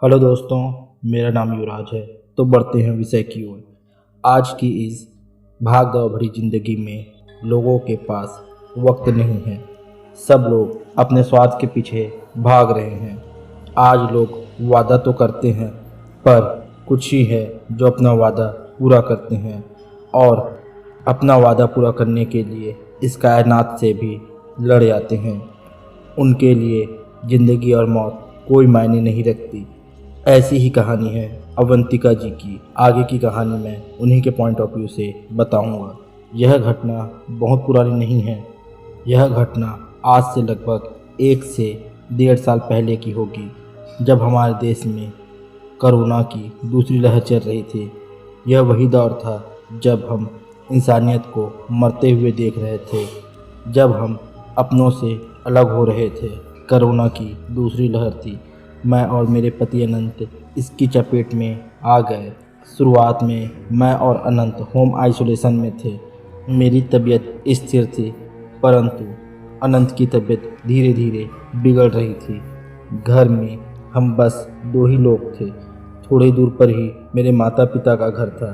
Hello दोस्तों, मेरा नाम युवराज है। तो बढ़ते हैं विषय की ओर। आज की इस भाग दौड़ भरी जिंदगी में लोगों के पास वक्त नहीं है। सब लोग अपने स्वार्थ के पीछे भाग रहे हैं। आज लोग वादा तो करते हैं, पर कुछ ही है जो अपना वादा पूरा करते हैं और अपना वादा पूरा करने के लिए इस कायनात से भी लड़ जाते हैं। उनके लिए ज़िंदगी और मौत कोई मायने नहीं रखती। ऐसी ही कहानी है अवंतिका जी की। आगे की कहानी मैं उन्हीं के पॉइंट ऑफ व्यू से बताऊंगा। यह घटना बहुत पुरानी नहीं है। यह घटना आज से लगभग 1 से 1.5 साल पहले की होगी, जब हमारे देश में कोरोना की दूसरी लहर चल रही थी। यह वही दौर था जब हम इंसानियत को मरते हुए देख रहे थे, जब हम अपनों से अलग हो रहे थे। कोरोना की दूसरी लहर थी। मैं और मेरे पति अनंत इसकी चपेट में आ गए। शुरुआत में मैं और अनंत होम आइसोलेशन में थे। मेरी तबीयत स्थिर थी, परंतु अनंत की तबीयत धीरे धीरे बिगड़ रही थी। घर में हम बस 2 ही लोग थे। थोड़ी दूर पर ही मेरे माता पिता का घर था।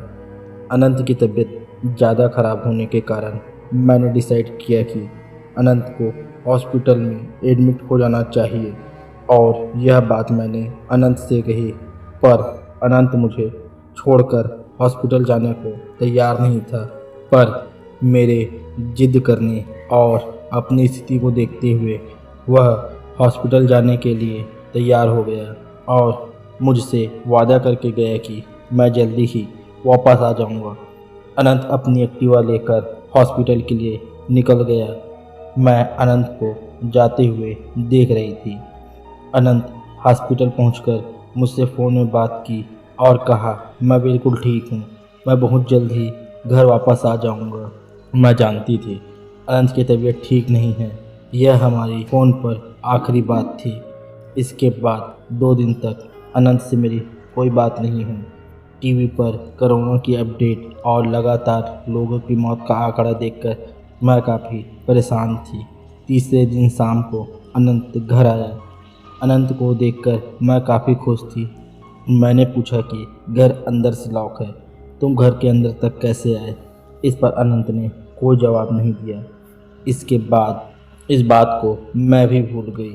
अनंत की तबीयत ज़्यादा खराब होने के कारण मैंने डिसाइड किया कि अनंत को हॉस्पिटल में एडमिट हो जाना चाहिए, और यह बात मैंने अनंत से कही। पर अनंत मुझे छोड़कर हॉस्पिटल जाने को तैयार नहीं था। पर मेरे जिद करने और अपनी स्थिति को देखते हुए वह हॉस्पिटल जाने के लिए तैयार हो गया और मुझसे वादा करके गया कि मैं जल्दी ही वापस आ जाऊंगा। अनंत अपनी एक्टिवा लेकर हॉस्पिटल के लिए निकल गया। मैं अनंत को जाते हुए देख रही थी। अनंत हॉस्पिटल पहुंचकर मुझसे फ़ोन में बात की और कहा, मैं बिल्कुल ठीक हूं, मैं बहुत जल्द ही घर वापस आ जाऊंगा। मैं जानती थी अनंत की तबीयत ठीक नहीं है। यह हमारी फ़ोन पर आखिरी बात थी। इसके बाद 2 दिन तक अनंत से मेरी कोई बात नहीं हुई। टीवी पर कोरोना की अपडेट और लगातार लोगों की मौत का आंकड़ा देखकर मैं काफ़ी परेशान थी। तीसरे दिन शाम को अनंत घर आया। अनंत को देखकर मैं काफ़ी खुश थी। मैंने पूछा कि घर अंदर से लॉक है, तुम घर के अंदर तक कैसे आए? इस पर अनंत ने कोई जवाब नहीं दिया। इसके बाद इस बात को मैं भी भूल गई।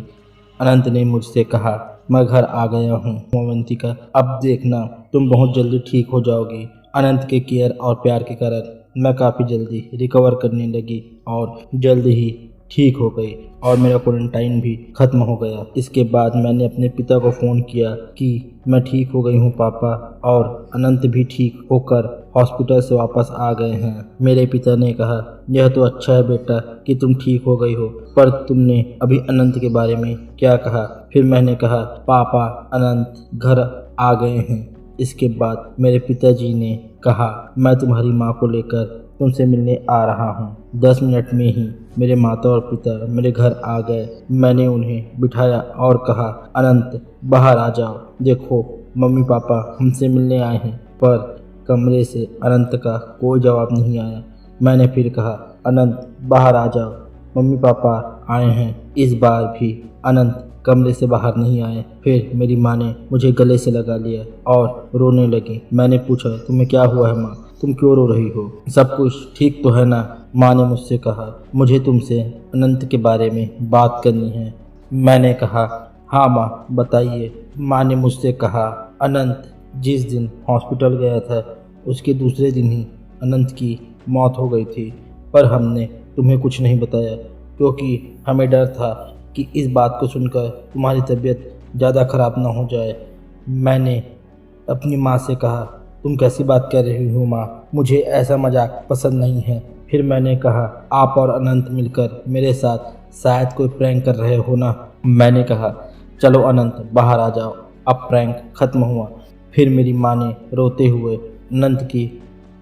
अनंत ने मुझसे कहा, मैं घर आ गया हूँ अवंतिका, अब देखना तुम बहुत जल्दी ठीक हो जाओगी। अनंत के केयर और प्यार के कारण मैं काफ़ी जल्दी रिकवर करने लगी और जल्द ही ठीक हो गई और मेरा क्वारंटाइन भी ख़त्म हो गया। इसके बाद मैंने अपने पिता को फ़ोन किया कि मैं ठीक हो गई हूँ पापा, और अनंत भी ठीक होकर हॉस्पिटल से वापस आ गए हैं। मेरे पिता ने कहा, यह तो अच्छा है बेटा कि तुम ठीक हो गई हो, पर तुमने अभी अनंत के बारे में क्या कहा? फिर मैंने कहा, पापा अनंत घर आ गए हैं। इसके बाद मेरे पिताजी ने कहा, मैं तुम्हारी माँ को लेकर तुमसे मिलने आ रहा हूँ। 10 मिनट में ही मेरे माता और पिता मेरे घर आ गए। मैंने उन्हें बिठाया और कहा, अनंत बाहर आ जाओ, देखो मम्मी पापा हमसे मिलने आए हैं। पर कमरे से अनंत का कोई जवाब नहीं आया। मैंने फिर कहा, अनंत बाहर आ जाओ, मम्मी पापा आए हैं। इस बार भी अनंत कमरे से बाहर नहीं आए। फिर मेरी माँ ने मुझे गले से लगा लिया और रोने लगी। मैंने पूछा, तुम्हें क्या हुआ है माँ, तुम क्यों रो रही हो? सब कुछ ठीक तो है ना? माँ ने मुझसे कहा, मुझे तुमसे अनंत के बारे में बात करनी है। मैंने कहा, हाँ माँ बताइए। माँ ने मुझसे कहा, अनंत जिस दिन हॉस्पिटल गया था उसके दूसरे दिन ही अनंत की मौत हो गई थी, पर हमने तुम्हें कुछ नहीं बताया क्योंकि हमें डर था कि इस बात को सुनकर तुम्हारी तबीयत ज़्यादा ख़राब ना हो जाए। मैंने अपनी माँ से कहा, तुम कैसी बात कर रही हो माँ, मुझे ऐसा मजाक पसंद नहीं है। फिर मैंने कहा, आप और अनंत मिलकर मेरे साथ शायद कोई प्रैंक कर रहे हो ना? मैंने कहा, चलो अनंत बाहर आ जाओ, अब प्रैंक ख़त्म हुआ। फिर मेरी माँ ने रोते हुए अनंत की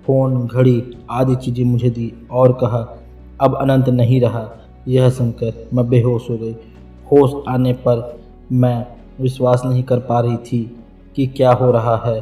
फ़ोन, घड़ी आदि चीज़ें मुझे दी और कहा, अब अनंत नहीं रहा। यह सुनकर मैं बेहोश हो गई। होश आने पर मैं विश्वास नहीं कर पा रही थी कि क्या हो रहा है।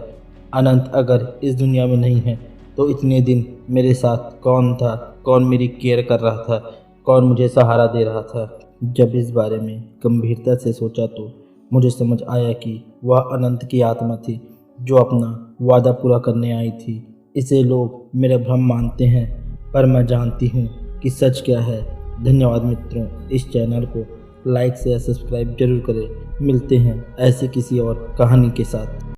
अनंत अगर इस दुनिया में नहीं है तो इतने दिन मेरे साथ कौन था? कौन मेरी केयर कर रहा था? कौन मुझे सहारा दे रहा था? जब इस बारे में गंभीरता से सोचा तो मुझे समझ आया कि वह अनंत की आत्मा थी जो अपना वादा पूरा करने आई थी। इसे लोग मेरा भ्रम मानते हैं, पर मैं जानती हूँ कि सच क्या है। धन्यवाद मित्रों, इस चैनल को लाइक शेयर सब्सक्राइब जरूर करें। मिलते हैं ऐसे किसी और कहानी के साथ।